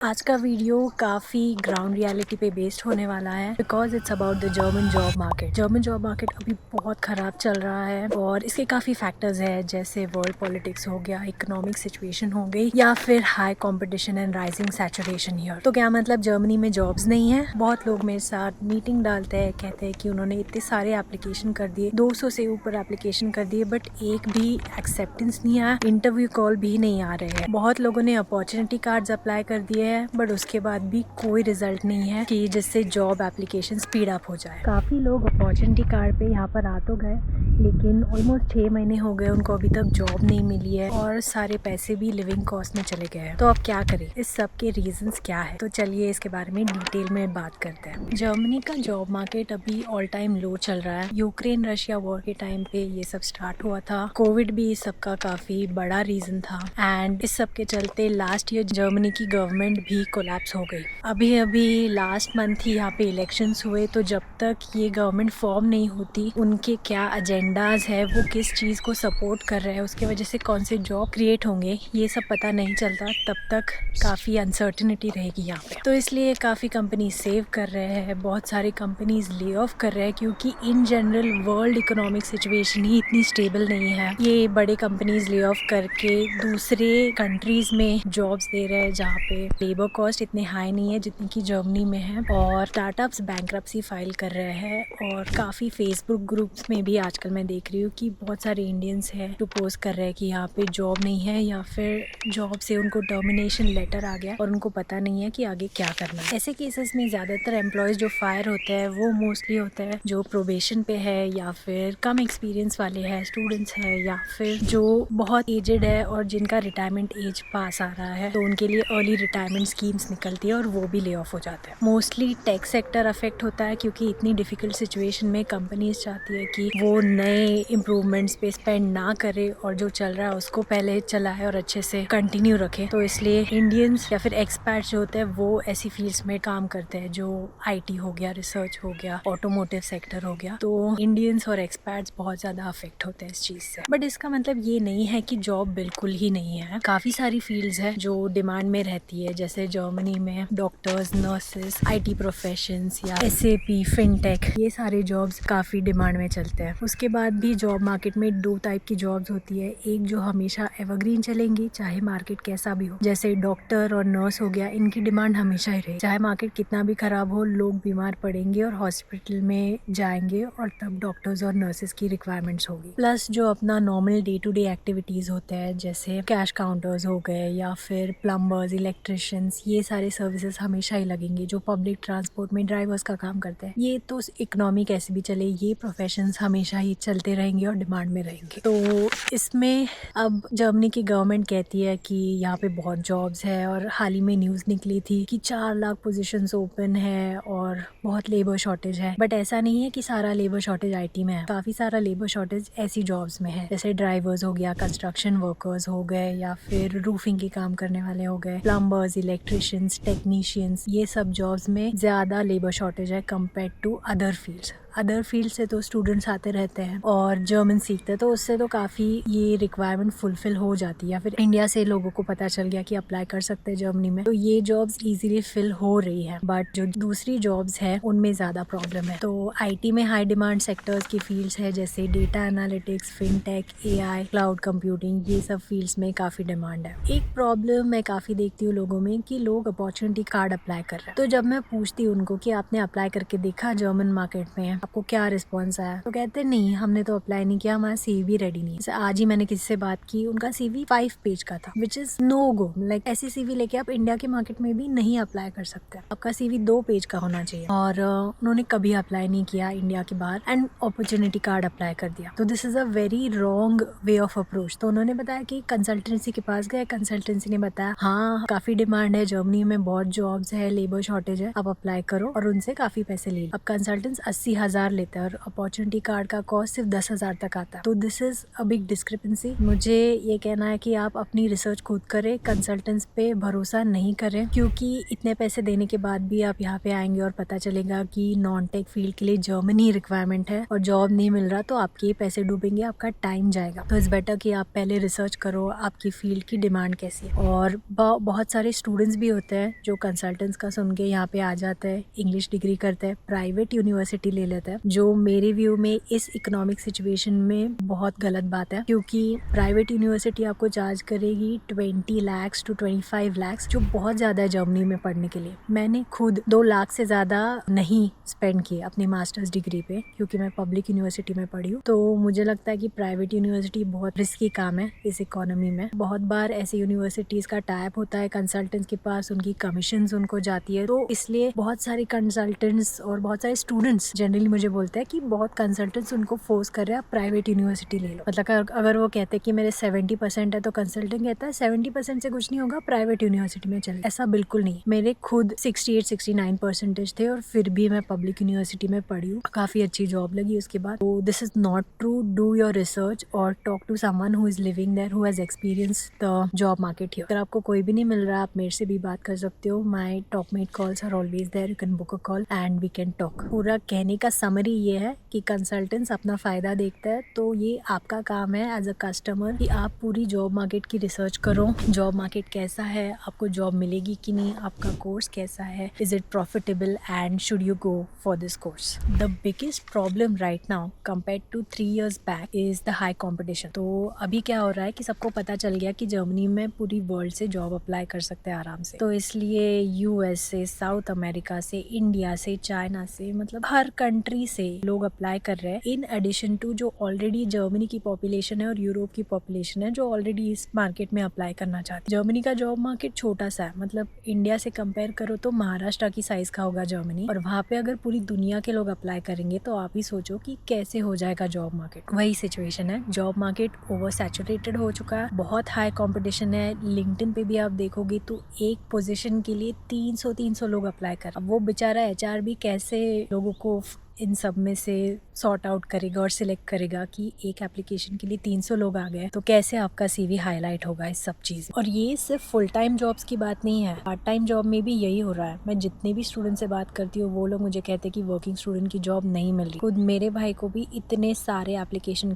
आज का वीडियो काफ़ी ग्राउंड रियलिटी पे बेस्ड होने वाला है because it's about the German job market. German job market अभी बहुत ख़राब चल रहा है और इसके काफ़ी फैक्टर्स हैं, जैसे वर्ल्ड पॉलिटिक्स हो गया, इकोनॉमिक सिचुएशन हो गई, या फिर high competition and rising saturation here. तो क्या मतलब जर्मनी में जॉब्स नहीं है? बहुत लोग मेरे साथ मीटिंग डालते हैं, कहते हैं कि उन्होंने इतने सारे एप्लीकेशन कर दिए, 200 से ऊपर एप्लीकेशन कर दिए, बट एक भी एक्सेप्टेंस नहीं आया, इंटरव्यू कॉल भी नहीं आ रहे हैं। बहुत लोगों ने अपॉर्चुनिटी कार्ड्स अप्लाई कर दिए, बट उसके बाद भी कोई रिजल्ट नहीं है कि जिससे जॉब एप्लीकेशन स्पीड अप हो जाए। काफ़ी लोग अपॉर्चुनिटी कार्ड पे यहाँ पर आ तो गए, लेकिन ऑलमोस्ट 6 महीने हो गए उनको अभी तक जॉब नहीं मिली है और सारे पैसे भी लिविंग कॉस्ट में चले गए हैं। तो अब क्या करें? इस सब के रीजंस क्या है? तो चलिए इसके बारे में डिटेल में बात करते हैं। जर्मनी का जॉब मार्केट अभी ऑल टाइम लो चल रहा है। यूक्रेन रशिया वॉर के टाइम पे ये सब स्टार्ट हुआ था। कोविड भी इस सब का काफी बड़ा रीजन था एंड इस सब के चलते लास्ट ईयर जर्मनी की गवर्नमेंट भी कोलैप्स हो गई। अभी लास्ट मंथ ही यहाँ पे इलेक्शंस हुए, तो जब तक ये गवर्नमेंट फॉर्म नहीं होती, उनके क्या एजेंडाज है, वो किस चीज़ को सपोर्ट कर रहे हैं, उसके वजह से कौन से जॉब क्रिएट होंगे, ये सब पता नहीं चलता। तब तक काफ़ी अनसर्टिनिटी रहेगी यहाँ पे। तो इसलिए काफ़ी कंपनी सेव कर रहे हैं, बहुत सारी कंपनीज ले ऑफ कर रहे हैं, क्योंकि in general world economic situation ही इतनी स्टेबल नहीं है। ये बड़े कंपनीज ले ऑफ करके दूसरे कंट्रीज में जॉब्स दे रहे हैं जहाँ पे लेबर कॉस्ट इतने हाई नहीं है जितनी कि जर्मनी में है, और स्टार्टअप्स बैंक्रप्सी फाइल कर रहे हैं। और काफ़ी फेसबुक ग्रुप्स में भी आजकल मैं देख रही हूँ कि बहुत सारे इंडियंस हैं जो पोस्ट कर रहे हैं कि यहाँ पे जॉब नहीं है, या फिर जॉब से उनको टर्मिनेशन लेटर आ गया और उनको पता नहीं है कि आगे क्या करना है। ऐसे केसेस में ज़्यादातर एम्प्लॉयज़ जो फायर होते हैं वो मोस्टली होते हैं जो प्रोबेशन पे है, या फिर कम एक्सपीरियंस वाले हैं, स्टूडेंट्स हैं, या फिर जो बहुत एजेड है और जिनका रिटायरमेंट एज पास आ रहा है, तो उनके लिए अर्ली रिटायरमेंट स्कीम्स निकलती है और वो भी ले ऑफ हो जाते हैं। मोस्टली टेक सेक्टर अफेक्ट होता है, क्योंकि इतनी डिफिकल्ट सिचुएशन में कंपनीज चाहती है कि वो नए इम्प्रूवमेंट्स पे स्पेंड ना करे और जो चल रहा है उसको पहले चलाए और अच्छे से कंटिन्यू रखे। तो इसलिए इंडियंस या फिर एक्सपर्ट्स जो होते हैं वो ऐसी फील्ड्स में काम करते हैं, जो IT हो गया, रिसर्च हो गया, ऑटोमोटिव सेक्टर हो गया। तो इंडियंस और एक्सपर्ट्स बहुत ज़्यादा अफेक्ट होते हैं इस चीज़ से। बट इसका मतलब ये नहीं है कि जॉब बिल्कुल ही नहीं है। काफ़ी सारी फील्ड्स है जो डिमांड में रहती है, जैसे जर्मनी में डॉक्टर्स, नर्सेस, IT प्रोफेशंस या SAP, फिनटेक, ये सारे जॉब्स काफ़ी डिमांड में चलते हैं। उसके बाद भी जॉब मार्केट में 2 टाइप की जॉब्स होती है। एक जो हमेशा एवरग्रीन चलेंगी, चाहे मार्केट कैसा भी हो, जैसे डॉक्टर और नर्स हो गया, इनकी डिमांड हमेशा ही रहेगी। चाहे मार्केट कितना भी खराब हो, लोग बीमार पड़ेंगे और हॉस्पिटल में जाएंगे और तब डॉक्टर्स और नर्सेस की रिक्वायरमेंट्स होगी। प्लस जो अपना normal day to day activities होते हैं, जैसे कैश काउंटर्स हो गए या फिर प्लम्बर्स, इलेक्ट्रिशियंस, ये सारे सर्विसेज हमेशा ही लगेंगे। जो पब्लिक ट्रांसपोर्ट में ड्राइवर्स का काम करते हैं, ये तो इकोनॉमी कैसे भी चले, ये प्रोफेशंस हमेशा ही चलते रहेंगे और डिमांड में रहेंगे। तो इसमें अब जर्मनी की गवर्नमेंट कहती है कि यहाँ पे बहुत जॉब्स है, और हाल ही में न्यूज़ निकली थी कि 4 लाख पोजीशंस ओपन है और बहुत लेबर शॉर्टेज है। बट ऐसा नहीं है कि सारा लेबर शॉर्टेज IT में है, काफ़ी सारा लेबर शॉर्टेज ऐसी जॉब्स में है, जैसे ड्राइवर्स हो गया, कंस्ट्रक्शन वर्कर्स हो गए, या फिर रूफिंग के काम करने वाले हो गए, प्लम्बर्स, इलेक्ट्रिशियंस, टेक्नीशियंस, ये सब जॉब्स में ज़्यादा लेबर शॉर्टेज है compare to other fields. Other field से तो स्टूडेंट्स आते रहते हैं और जर्मन सीखते हैं, तो उससे तो काफ़ी ये रिक्वायरमेंट फुलफिल हो जाती है। या फिर इंडिया से लोगों को पता चल गया कि अप्लाई कर सकते हैं जर्मनी में, तो ये जॉब्स इजीली फिल हो रही है। बट जो दूसरी जॉब्स है उनमें ज़्यादा प्रॉब्लम है। तो IT में हाई डिमांड सेक्टर्स की फील्ड्स है, जैसे data analytics, fintech, AI, cloud computing, ये सब फील्ड्स में काफ़ी डिमांड है। एक प्रॉब्लम मैं काफ़ी देखती हूँ लोगों में कि लोग अपॉर्चुनिटी कार्ड अप्लाई कर रहे हैं। तो जब मैं पूछती हूँ उनको कि आपने अप्लाई करके देखा जर्मन मार्केट में, आपको क्या रिस्पॉन्स आया, तो कहते नहीं, हमने तो अप्लाई नहीं किया, हमारा CV रेडी नहीं है। जैसे आज ही मैंने किसी से बात की, उनका CV 5 पेज का था, which is no go. Like ऐसी CV लेके आप इंडिया के मार्केट में भी नहीं अप्लाई कर सकते। आपका CV 2 पेज का होना चाहिए। और उन्होंने कभी अप्लाई नहीं किया इंडिया के बाहर एंड अपॉर्चुनिटी कार्ड अप्लाई कर दिया। तो this is a very wrong way of approach. तो उन्होंने बताया कि कंसल्टेंसी के पास गए, कंसल्टेंसी ने बताया हाँ काफी डिमांड है, जर्मनी में बहुत जॉब्स है, लेबर शॉर्टेज है, आप अप्लाई करो और उनसे काफी पैसे ले लो। अब कंसल्टेंट्स 80,000 10,000 लेता है और अपॉर्चुनिटी कार्ड का कॉस्ट सिर्फ 10,000 तक आता है। तो this is a big discrepancy. मुझे ये कहना है कि आप अपनी रिसर्च खुद करें, कंसल्टेंट्स पे भरोसा नहीं करें, क्योंकि इतने पैसे देने के बाद भी आप यहाँ पे आएंगे और पता चलेगा कि नॉन टेक फील्ड के लिए जर्मनी रिक्वायरमेंट है और जॉब नहीं मिल रहा, तो आपके ही पैसे डूबेंगे, आपका टाइम जाएगा। तो इट्स बेटर कि आप पहले रिसर्च करो आपकी फील्ड की डिमांड कैसी है। और बहुत सारे स्टूडेंट्स भी होते हैं जो कंसल्टेंट्स का सुन के यहाँ पे आ जाते हैं, इंग्लिश डिग्री करते हैं, प्राइवेट यूनिवर्सिटी ले लेते हैं, जो मेरे व्यू में इस इकोनॉमिक सिचुएशन में बहुत गलत बात है, क्योंकि प्राइवेट यूनिवर्सिटी आपको चार्ज करेगी 20 lakhs to 25 lakhs, जो बहुत ज़्यादा है जर्मनी में पढ़ने के लिए। मैंने खुद 2 लाख से ज़्यादा नहीं स्पेंड किए अपनी मास्टर्स डिग्री पे, क्योंकि मैं पब्लिक यूनिवर्सिटी में पढ़ी हूँ। तो मुझे लगता है कि प्राइवेट यूनिवर्सिटी बहुत रिस्की काम है इस इकोनॉमी में। बहुत बार ऐसे यूनिवर्सिटीज़ का टाइप होता है कंसल्टेंट्स के पास, उनकी कमीशंस उनको जाती है, तो इसलिए बहुत सारे कंसल्टेंट्स और बहुत सारे स्टूडेंट्स जनरली मुझे बोलते हैं कि बहुत कंसल्टेंट्स उनको फोर्स कर रहे हैं आप प्राइवेट यूनिवर्सिटी ले लो। मतलब अगर वो कहते हैं कि मेरे 70% है, तो कंसल्टेंट कहता है 70% से कुछ नहीं होगा, प्राइवेट यूनिवर्सिटी में चले। ऐसा बिल्कुल नहीं। मेरे खुद 68-69% थे और फिर भी मैं पब्लिक यूनिवर्सिटी में पढ़ी हूँ, काफ़ी अच्छी जॉब लगी उसके बाद। तो this is not true. Do your research और talk to someone who is living there, who has experience the job market here. अगर आपको कोई भी नहीं मिल रहा, आप मेरे से भी बात कर सकते हो। My Topmate calls are always there, you can book a call and we can talk. पूरा कहने का समरी ये है कि कंसल्टेंट्स अपना फ़ायदा देखता है, तो ये आपका काम है एज अ कस्टमर कि आप पूरी जॉब मार्केट की रिसर्च करो। जॉब मार्केट कैसा है, आपको जॉब मिलेगी कि नहीं, आपका कोर्स कैसा है, is it profitable and should you go for this course. The biggest problem right now compare to 3 years back is the high competition. तो अभी क्या हो रहा है कि सबको पता चल गया कि जर्मनी में पूरी वर्ल्ड से जॉब अप्लाई कर सकते हैं आराम से। तो इसलिए यूएस से, साउथ अमेरिका से, इंडिया से, चाइना से, मतलब हर कंट्री से लोग अप्लाई कर रहे हैं, इन एडिशन टू जो ऑलरेडी जर्मनी की पॉपुलेशन है और यूरोप की पॉपुलेशन है जो ऑलरेडी इस मार्केट में अप्लाई करना चाहती है। जर्मनी का जॉब मार्केट छोटा सा है, मतलब इंडिया से कंपेयर करो तो महाराष्ट्र की साइज का होगा जर्मनी, और वहाँ पे अगर पूरी दुनिया के लोग अप्लाई करेंगे तो आप ही सोचो कि कैसे हो जाएगा जॉब मार्केट। वही सिचुएशन है, जॉब मार्केट ओवर सैचुरेटेड हो चुका है, बहुत हाई कंपटीशन है। लिंक्डइन पे भी आप देखोगे तो एक पोजीशन के लिए 300 लोग अप्लाई कर। अब वो बेचारा एचआर भी कैसे लोगों को इन सब में से सॉर्ट आउट करेगा और सिलेक्ट करेगा कि एक एप्लीकेशन के लिए 300 लोग आ गए, तो कैसे आपका सीवी हाईलाइट होगा इस सब चीज़। और ये सिर्फ फुल टाइम जॉब्स की बात नहीं है, पार्ट टाइम जॉब में भी यही हो रहा है। मैं जितने भी स्टूडेंट से बात करती हूँ वो लोग मुझे कहते हैं कि वर्किंग स्टूडेंट की जॉब नहीं मिल रही। खुद मेरे भाई को भी इतने सारे एप्लीकेशन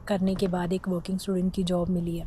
करने के बाद एक वर्किंग स्टूडेंट की जॉब मिली है।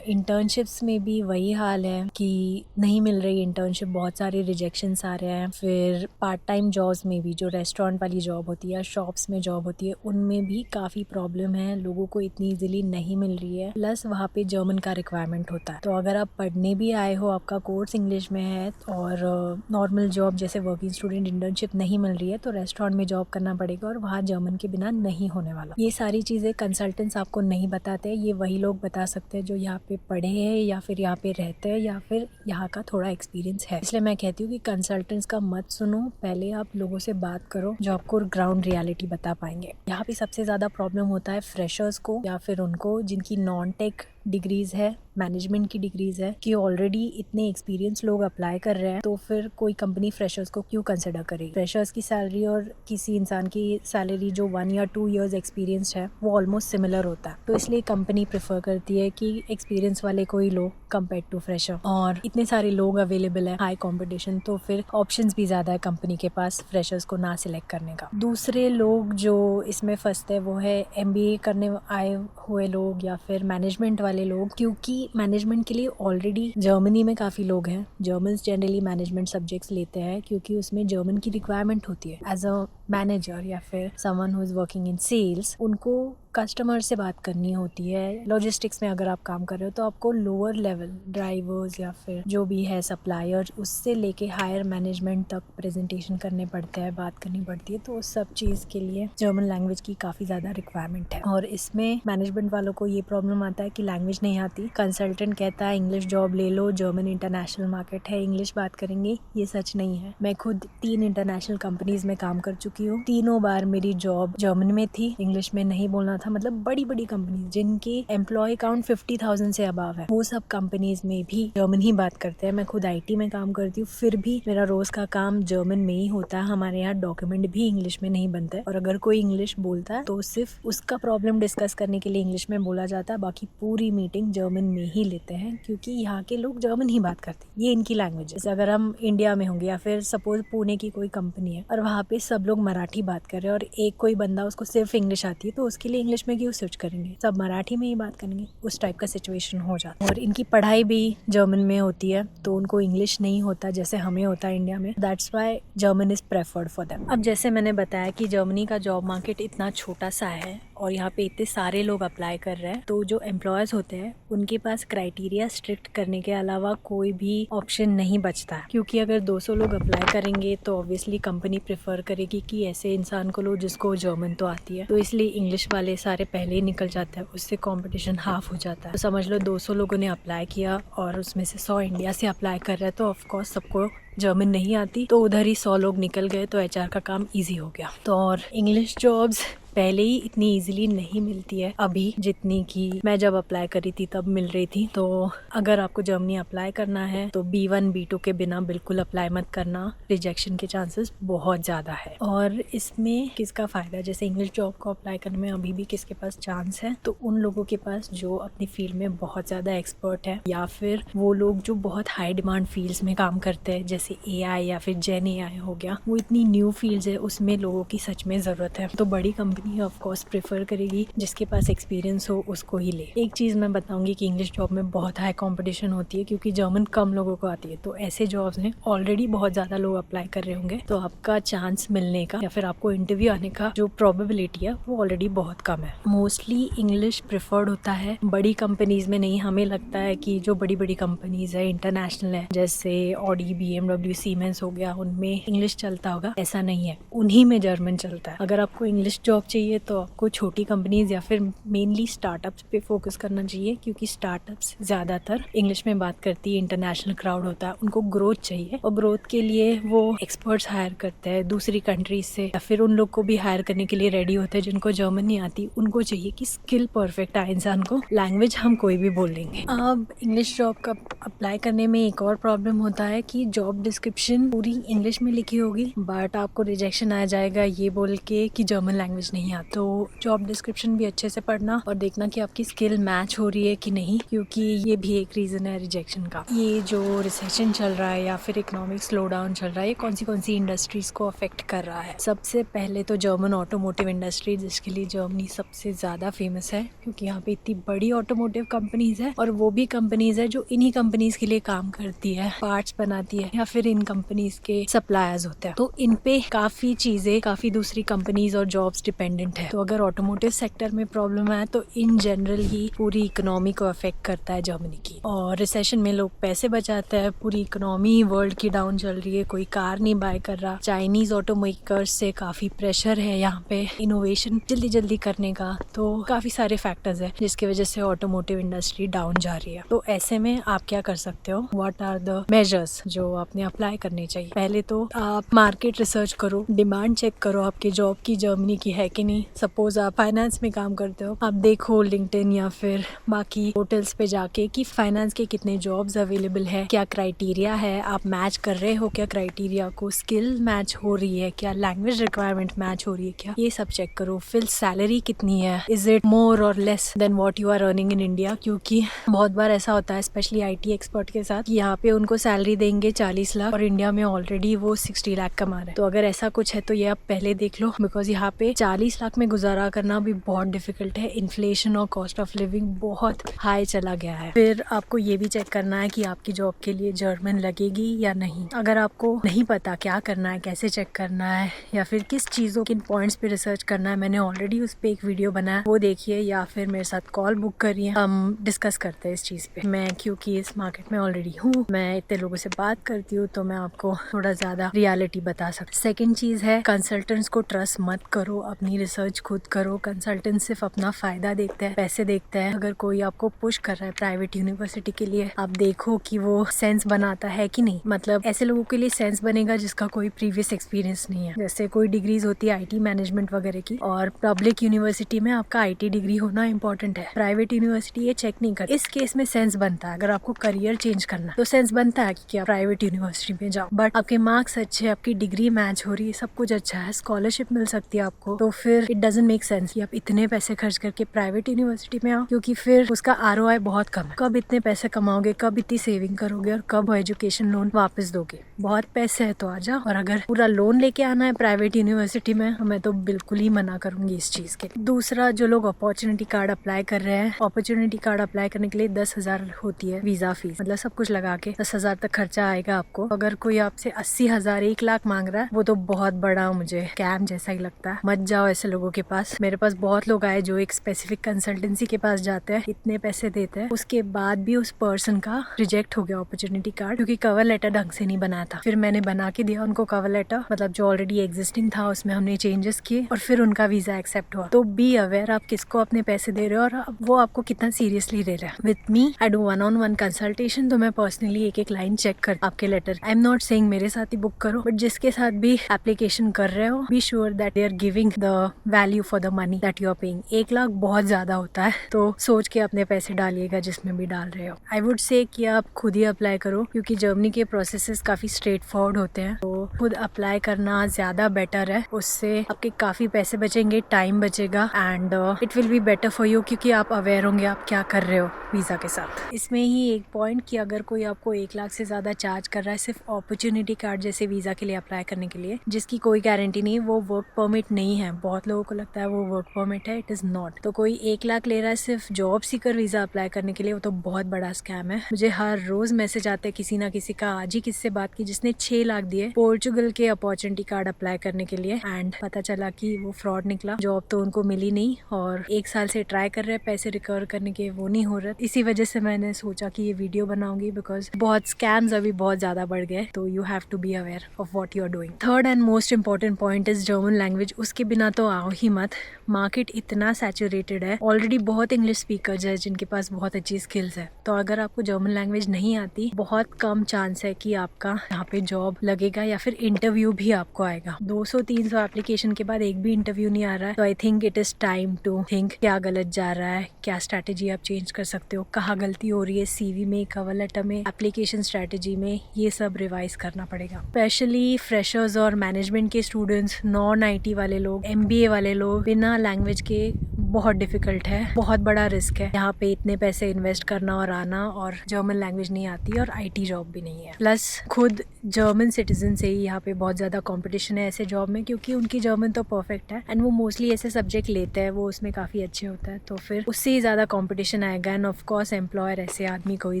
इंटर्नशिप्स में भी वही हाल है कि नहीं मिल रही इंटर्नशिप, बहुत सारे रिजेक्शंस आ रहे हैं। फिर पार्ट टाइम जॉब्स में भी जो रेस्टोरेंट वाली जॉब होती है, शॉप्स में जॉब होती है, उनमें भी काफ़ी प्रॉब्लम है, लोगों को इतनी इजीली नहीं मिल रही है। प्लस वहाँ पे जर्मन का रिक्वायरमेंट होता है। तो अगर आप पढ़ने भी आए हो, आपका कोर्स इंग्लिश में है और नॉर्मल जॉब जैसे वर्किंग स्टूडेंट इंटर्नशिप नहीं मिल रही है, तो रेस्टोरेंट में जॉब करना पड़ेगा और वहाँ जर्मन के बिना नहीं होने वाला। ये सारी चीज़ें कंसल्टेंट्स आपको नहीं बताते, ये वही लोग बता सकते हैं जो यहाँ पे पढ़े हैं या फिर यहाँ पे रहते हैं या फिर यहाँ का थोड़ा एक्सपीरियंस है। इसलिए मैं कहती हूँ कि कंसल्टेंट्स का मत सुनो, पहले आप लोगों से बात करो जो आपको ग्राउंड रियलिटी बता पाएंगे। यहाँ पे सबसे ज़्यादा प्रॉब्लम होता है फ्रेशर्स को या फिर उनको जिनकी नॉन टेक डिग्रीज है, मैनेजमेंट की डिग्रीज है, कि ऑलरेडी इतने एक्सपीरियंस लोग अप्लाई कर रहे हैं, तो फिर कोई कंपनी फ्रेशर्स को क्यों कंसिडर करेगी। फ्रेशर्स की सैलरी और किसी इंसान की सैलरी जो 1 या 2 years एक्सपीरियंस है वो ऑलमोस्ट सिमिलर होता है। तो इसलिए कंपनी प्रेफर करती है कि एक्सपीरियंस वाले को ही लो कंपेयर टू फ्रेशर। और इतने सारे लोग अवेलेबल है, हाई कॉम्पिटिशन, तो फिर ऑप्शंस भी ज़्यादा है कंपनी के पास फ्रेशर्स को ना सिलेक्ट करने का। दूसरे लोग जो इसमें फंसते हैं वो है MBA करने आए हुए लोग या फिर मैनेजमेंट वाले लोग, क्योंकि मैनेजमेंट के लिए ऑलरेडी जर्मनी में काफ़ी लोग हैं। जर्मन्स जनरली मैनेजमेंट सब्जेक्ट्स लेते हैं क्योंकि उसमें जर्मन की रिक्वायरमेंट होती है। एज अ मैनेजर या फिर someone who is working in sales, उनको कस्टमर से बात करनी होती है। लॉजिस्टिक्स में अगर आप काम कर रहे हो तो आपको लोअर लेवल ड्राइवर्स या फिर जो भी है सप्लायर, उससे लेके हायर मैनेजमेंट तक प्रेजेंटेशन करने पड़ते हैं, बात करनी पड़ती है। तो उस सब चीज़ के लिए जर्मन लैंग्वेज की काफ़ी ज़्यादा रिक्वायरमेंट है। और इसमें मैनेजमेंट वालों को ये प्रॉब्लम आता है कि लैंग्वेज नहीं आती। कंसल्टेंट कहता है इंग्लिश जॉब ले लो, जर्मन इंटरनेशनल मार्केट है, इंग्लिश बात करेंगे। ये सच नहीं है। मैं खुद 3 इंटरनेशनल कंपनीज में काम कर चुकी चुकी हूँ। तीनों बार मेरी जॉब जर्मन में थी, इंग्लिश में नहीं बोलना था। मतलब बड़ी बड़ी कंपनी जिनकी एम्प्लॉय काउंट 50,000 से अबव है, वो सब कंपनीज में भी जर्मन ही बात करते हैं। मैं खुद IT में काम करती हूँ, फिर भी मेरा रोज का काम जर्मन में ही होता है। हमारे यहाँ डॉक्यूमेंट भी इंग्लिश में नहीं बनता है, और अगर कोई इंग्लिश बोलता है तो सिर्फ उसका प्रॉब्लम डिस्कस करने के लिए इंग्लिश में बोला जाता है, बाकी पूरी मीटिंग जर्मन में ही लेते हैं, क्योंकि यहाँ के लोग जर्मन ही बात करते हैं, ये इनकी लैंग्वेज है। अगर हम इंडिया में होंगे या फिर सपोज पुणे की कोई कंपनी है और वहाँ पे सब लोग मराठी बात कर रहे हैं और एक कोई बंदा उसको सिर्फ इंग्लिश आती है, तो उसके लिए इंग्लिश में क्यों स्विच करेंगे, सब मराठी में ही बात करेंगे। उस टाइप का सिचुएशन हो जाता है। और इनकी पढ़ाई भी जर्मन में होती है, तो उनको इंग्लिश नहीं होता जैसे हमें होता है इंडिया में। That's why German is preferred for them. अब जैसे मैंने बताया कि जर्मनी का जॉब मार्केट इतना छोटा सा है और यहाँ पे इतने सारे लोग अप्लाई कर रहे हैं, तो जो एम्प्लॉयर्स होते हैं उनके पास क्राइटेरिया स्ट्रिक्ट करने के अलावा कोई भी ऑप्शन नहीं बचता है। क्योंकि अगर 200 लोग अप्लाई करेंगे तो ऑब्वियसली कंपनी प्रेफर करेगी कि ऐसे इंसान को लो जिसको जर्मन तो आती है, तो इसलिए इंग्लिश वाले सारे पहले ही निकल जाते हैं, उससे कंपटीशन हाफ हो जाता है। तो समझ लो 200 लोगों ने अप्लाई किया और उसमें से 100 इंडिया से अप्लाई कर रहे हैं, तो ऑफकोर्स सबको जर्मन नहीं आती, तो उधर ही 100 लोग निकल गए, तो HR का काम ईजी हो गया। तो और इंग्लिश जॉब्स पहले ही इतनी इजीली नहीं मिलती है अभी जितनी कि मैं जब अप्लाई करी थी तब मिल रही थी। तो अगर आपको जर्मनी अप्लाई करना है तो B1 B2 के बिना बिल्कुल अप्लाई मत करना, रिजेक्शन के चांसेस बहुत ज़्यादा है। और इसमें किसका फ़ायदा है, जैसे इंग्लिश जॉब को अप्लाई करने में अभी भी किसके पास चांस है, तो उन लोगों के पास जो अपनी फील्ड में बहुत ज़्यादा एक्सपर्ट है, या फिर वो लोग जो बहुत हाई डिमांड फील्ड्स में काम करते हैं, जैसे AI या फिर Gen AI हो गया, वो इतनी न्यू फील्ड्स है, उसमें लोगों की सच में ज़रूरत है। तो बड़ी कंपनी ऑफ कोर्स प्रेफर करेगी जिसके पास एक्सपीरियंस हो उसको ही ले। एक चीज़ मैं बताऊंगी कि इंग्लिश जॉब में बहुत हाई कंपटीशन होती है, क्योंकि जर्मन कम लोगों को आती है। तो ऐसे जॉब्स हैं ऑलरेडी बहुत ज़्यादा लोग अप्लाई कर रहे होंगे, तो आपका चांस मिलने का या फिर आपको इंटरव्यू आने का जो प्रोबेबिलिटी है वो ऑलरेडी बहुत कम है। मोस्टली इंग्लिश प्रेफर्ड होता है, बड़ी कंपनीज में नहीं। हमें लगता है कि जो बड़ी बड़ी कंपनीज है, इंटरनेशनल है, जैसे ऑडी, BMW, सीमेंस हो गया, उनमें इंग्लिश चलता होगा, ऐसा नहीं है। उन्हीं में जर्मन चलता है। अगर आपको इंग्लिश जॉब चाहिए तो आपको छोटी कंपनीज या फिर मेनली स्टार्टअप्स पे फोकस करना चाहिए, क्योंकि स्टार्टअप्स ज़्यादातर इंग्लिश में बात करती है, इंटरनेशनल क्राउड होता है, उनको ग्रोथ चाहिए, और ग्रोथ के लिए वो एक्सपर्ट्स हायर करते हैं दूसरी कंट्रीज से, या फिर उन लोग को भी हायर करने के लिए रेडी होते हैं जिनको जर्मन नहीं आती। उनको चाहिए कि स्किल परफेक्ट आए इंसान को, लैंग्वेज हम कोई भी बोल लेंगे। अब इंग्लिश जॉब का अप्लाई करने में एक और प्रॉब्लम होता है कि जॉब डिस्क्रिप्शन पूरी इंग्लिश में लिखी होगी, बट आपको रिजेक्शन आ जाएगा ये बोल के कि जर्मन लैंग्वेज नहीं आती। तो जॉब डिस्क्रिप्शन भी अच्छे से पढ़ना और देखना कि आपकी स्किल मैच हो रही है कि नहीं, क्योंकि ये भी एक रीज़न है रिजेक्शन का। ये जो रिसेशन चल रहा है या फिर इकोनॉमिक स्लो डाउन चल रहा है, ये कौन सी इंडस्ट्रीज को अफेक्ट कर रहा है। सबसे पहले तो जर्मन ऑटोमोटिव इंडस्ट्री, जिसके लिए जर्मनी सबसे ज़्यादा फेमस है, क्योंकि यहाँ पे इतनी बड़ी ऑटोमोटिव कंपनीज है, और वो भी कंपनीज है जो इन्हीं कंपनीज के लिए काम करती है, पार्ट्स बनाती है, या फिर इन कंपनीज के सप्लायर्स होते हैं। तो इन पे काफ़ी चीज़ें, काफ़ी दूसरी कंपनीज और जॉब्स डिपेंडेंट है। तो अगर ऑटोमोटिव सेक्टर में प्रॉब्लम है तो इन जनरल ही पूरी इकोनॉमी को अफेक्ट करता है जर्मनी की। और रिसेशन में लोग पैसे बचाते हैं, पूरी इकोनॉमी वर्ल्ड की डाउन चल रही है, कोई कार नहीं बाय कर रहा। चाइनीज ऑटोमेकर्स से काफी प्रेशर है यहाँ पे इनोवेशन जल्दी करने का, तो काफी सारे फैक्टर्स है जिसकी वजह से ऑटोमोटिव इंडस्ट्री डाउन जा रही है। तो ऐसे में आप क्या कर सकते हो, व्हाट आर द मेजर्स जो आपने अप्लाई करने चाहिए। पहले तो आप मार्केट रिसर्च करो, डिमांड चेक करो आपके जॉब की जर्मनी की है कि नहीं। सपोज आप फाइनेंस में काम करते हो, आप देखो लिंक्डइन या फिर बाकी पोर्टल्स पे जाके कि फाइनेंस के कितने जॉब्स अवेलेबल है, क्या क्राइटेरिया है, आप मैच कर रहे हो क्या क्राइटेरिया को, स्किल मैच हो रही है क्या, लैंग्वेज रिक्वायरमेंट मैच हो रही है क्या, ये सब चेक करो। फिर सैलरी कितनी है, is it more or less than what you are earning in India, क्योंकि बहुत बार ऐसा होता है स्पेशली IT एक्सपर्ट के साथ, यहाँ पे उनको सैलरी देंगे 40 लाख और इंडिया में ऑलरेडी वो 60 लाख कमा रहे हैं। तो अगर ऐसा कुछ है तो ये आप पहले देख लो, बिकॉज यहाँ पे 40 लाख में गुजारा करना भी बहुत डिफिकल्ट है। इन्फ्लेशन और कॉस्ट ऑफ लिविंग बहुत हाई चला गया है। फिर आपको ये भी चेक करना है कि आपकी जॉब के लिए जर्मन लगेगी या नहीं। अगर आपको नहीं पता क्या करना है, कैसे चेक करना है, या फिर किस चीज़ों किन पॉइंट्स पे रिसर्च करना है, मैंने ऑलरेडी उस पर एक वीडियो बनाया, वो देखिए, या फिर मेरे साथ कॉल बुक करिए, हम डिस्कस करते हैं इस चीज़ पे। मैं क्योंकि इस मार्केट में ऑलरेडी हूँ, मैं इतने लोगों से बात करती हूँ, तो मैं आपको थोड़ा ज़्यादा रियलिटी बता सकती। सेकेंड चीज़ है, कंसल्टेंट्स को ट्रस्ट मत करो अपनी रिसर्च खुद करो। कंसल्टेंट सिर्फ अपना फायदा देखते हैं, पैसे देखते हैं। अगर कोई आपको पुश कर रहा है प्राइवेट यूनिवर्सिटी के लिए, आप देखो कि वो सेंस बनाता है कि नहीं। मतलब ऐसे लोगों के लिए सेंस बनेगा जिसका कोई प्रीवियस एक्सपीरियंस नहीं है। जैसे कोई डिग्रीज होती है IT मैनेजमेंट वगैरह की, और पब्लिक यूनिवर्सिटी में आपका IT डिग्री होना इंपॉर्टेंट है। प्राइवेट यूनिवर्सिटी ये चेक नहीं कर। इस केस में सेंस बनता है। अगर आपको करियर चेंज करना तो सेंस बनता है कि आप प्राइवेट यूनिवर्सिटी में जाओ, बट आपके मार्क्स अच्छे, आपकी डिग्री मैच हो रही है, सब कुछ अच्छा है, स्कॉलरशिप मिल सकती है आपको, तो फिर इट डजंट मेक सेंस कि आप इतने पैसे खर्च करके प्राइवेट यूनिवर्सिटी में आओ, क्योंकि फिर उसका ROI बहुत कम है। कब इतने पैसे कमाओगे, कब इतनी सेविंग करोगे, और कब एजुकेशन लोन वापस दोगे। बहुत पैसे है तो आ जाओ, और अगर पूरा लोन लेके आना है प्राइवेट यूनिवर्सिटी में, मैं तो बिल्कुल ही मना करूंगी इस चीज के। दूसरा, जो लोग अपॉर्चुनिटी कार्ड अप्लाई कर रहे हैं, अपॉर्चुनिटी कार्ड अप्लाई करने के लिए 10,000 होती है वीजा फीस। मतलब सब कुछ लगा के 10,000 तक खर्चा आएगा आपको। अगर कोई आपसे 80,000 1 लाख मांग रहा है, वो तो बहुत बड़ा मुझे स्कैम जैसा ही लगता है। मत जाओ ऐसे लोगों के पास। मेरे पास बहुत लोग आए जो एक स्पेसिफिक कंसल्टेंसी के पास जाते हैं, इतने पैसे देते हैं, उसके बाद भी उस पर्सन का रिजेक्ट हो गया अपॉर्चुनिटी कार्ड, क्योंकि कवर लेटर ढंग से नहीं बनाया था। फिर मैंने बना के दिया उनको कवर लेटर, मतलब जो ऑलरेडी एग्जिस्टिंग था उसमें हमने चेंजेस किए, और फिर उनका वीजा एक्सेप्ट हुआ। तो बी अवेयर आप किसको अपने पैसे दे रहे हो और वो आपको कितना सीरियसली ले रहा है। With me I do 1-on-1 consultation, तो मैं पर्सनली एक एक लाइन चेक कर आपके letter. I am not saying मेरे साथ ही बुक करो, बट जिसके साथ भी एप्लीकेशन कर रहे हो, be sure that they are giving the value for the money that you are paying. 1 lakh बहुत ज्यादा होता है, तो सोच के अपने पैसे डालिएगा जिसमें भी डाल रहे हो। आई वुड से कि आप खुद ही अप्लाई करो, क्योंकि जर्मनी के प्रोसेसेस काफी स्ट्रेट फॉरवर्ड होते हैं, तो खुद अप्लाई करना ज्यादा बेटर है। उससे आपके काफी पैसे बचेंगे, टाइम बचेगा, and it will be better for you, क्योंकि आप अवेयर होंगे आप क्या कर रहे हो वीजा के साथ। इसमें ही एक पॉइंट कि अगर कोई आपको 1 लाख से ज्यादा चार्ज कर रहा है सिर्फ अपॉर्चुनिटी कार्ड जैसे वीजा के लिए अप्लाई करने के लिए, जिसकी कोई गारंटी नहीं, वो वर्क परमिट नहीं है। बहुत लोगों को लगता है वो वर्क परमिट है, इट इज नॉट। तो कोई 1 लाख ले रहा है सिर्फ जॉब सीकर वीजा अप्लाई करने के लिए, वो तो बहुत बड़ा स्कैम है। मुझे हर रोज मैसेज आते हैं किसी ना किसी का। आज ही किससे बात की जिसने 6 लाख दिए पोर्चुगल के अपॉर्चुनिटी कार्ड अप्लाई करने के लिए, एंड पता चला कि वो फ्रॉड निकला। जॉब तो उनको मिली नहीं, और 1 साल से ट्राई कर रहे हैं पैसे रिकवर करने के, वो नहीं हो रहा। इसी वजह से मैंने सोचा कि ये वीडियो बनाऊंगी, बिकॉज बहुत स्कैम्स अभी बहुत ज्यादा बढ़ गए, तो you have to be aware of what you are doing. Third and most important point is German language. उसके बिना तो आओ ही मत। मार्केट इतना सैचुरेटेड है, ऑलरेडी बहुत इंग्लिश स्पीकर्स है जिनके पास बहुत अच्छी स्किल्स है। तो अगर आपको जर्मन लैंग्वेज नहीं आती, बहुत कम चांस है कि आपका यहाँ पे जॉब लगेगा, या फिर इंटरव्यू भी आपको आएगा। 200-300 एप्लीकेशन के बाद एक भी इंटरव्यू नहीं आ रहा है, तो I think it is time to think क्या गलत जा रहा है, क्या स्ट्रैटेजी आप चेंज कर सकते हो, कहाँ गलती हो रही है, CV में, कवर लेटर में, एप्लीकेशन स्ट्रैटेजी में, ये सब रिवाइज करना पड़ेगा। स्पेशली फ्रेशर्स और मैनेजमेंट के स्टूडेंट्स, नॉन IT वाले लोग, MBA वाले लोग, बिना लैंग्वेज के बहुत डिफिकल्ट है, बहुत बड़ा रिस्क है। यहाँ पे इतने पैसे इन्वेस्ट करना और आना, और जर्मन लैंग्वेज नहीं आती, और IT जॉब भी नहीं है। प्लस खुद जर्मन सिटीजन से ही यहाँ पे बहुत ज़्यादा कंपटीशन है ऐसे जॉब में, क्योंकि उनकी जर्मन तो परफेक्ट है, एंड वो मोस्टली ऐसे सब्जेक्ट लेते हैं, वो उसमें काफ़ी अच्छे होता है, तो फिर उससे ही ज़्यादा कंपटीशन आएगा। एंड ऑफ कोर्स एम्प्लॉयर ऐसे आदमी को ही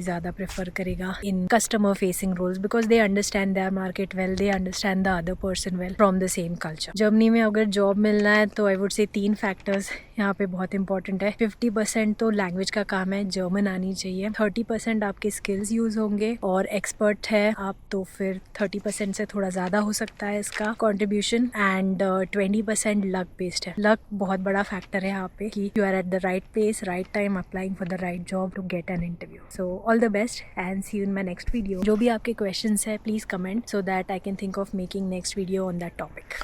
ज़्यादा प्रेफर करेगा in customer facing roles, because they understand their market well, they understand the other person well from the same culture. Germany में अगर जॉब मिलना है तो आई वुड से 3 फैक्टर्स यहाँ पे बहुत इंपॉर्टेंट है। 50% तो लैंग्वेज का काम है, जर्मन आनी चाहिए। 30% आपके स्किल्स यूज होंगे, और एक्सपर्ट है आप तो फिर 30% से थोड़ा ज्यादा हो सकता है इसका कंट्रीब्यूशन, एंड 20% लक बेस्ड है। लक बहुत बड़ा फैक्टर है यहाँ पे कि you are at the right place, right time, applying for the right job to get an interview. So all the best and see you in my next video. जो भी आपके क्वेश्चंस है please comment, so that I can think of making next video on that topic.